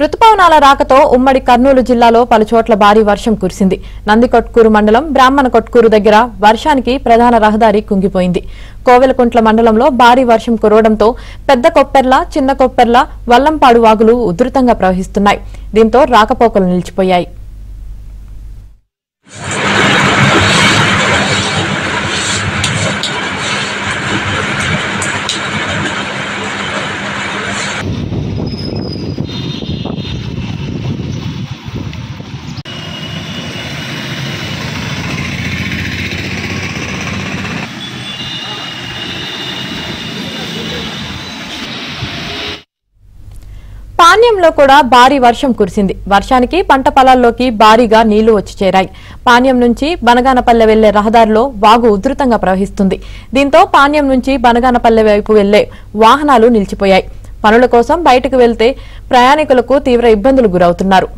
రుతుపవనాల రాకతో ఉమ్మడి కర్నూలు జిల్లాలో పలుచోట్ల భారీ వర్షం కురిసింది. నందికొట్కూరు మండలం బ్రాహ్మణకొట్కూరు దగ్గర వర్షానికి ప్రధాన రహదారి కుంగిపోయింది. కోవెలకుంట్ల మండలంలో భారీ వర్షం కురవడంతో పెద్ద కొప్పెర్ల, చిన్న కొప్పెర్ల, వల్లంపాడు వాగులు ఉధృతంగా ప్రవహిస్తున్నాయి. దీంతో రాకపోకలు నిలిచిపోయాయి. పాణ్యంలో కూడా భారీ వర్షం కురిసింది. వర్షానికి పంట పొలాల్లోకి భారీగా నీళ్లు వచ్చి చేరాయి. పాణ్యం నుంచి బనగానపల్లె వెళ్లే రహదారిలో వాగు ఉధృతంగా ప్రవహిస్తుంది. దీంతో పాణ్యం నుంచి బనగానపల్లె వైపు వెళ్లే వాహనాలు నిలిచిపోయాయి. పనుల కోసం బయటకు వెళ్తే ప్రయాణికులకు తీవ్ర ఇబ్బందులు గురవుతున్నారు.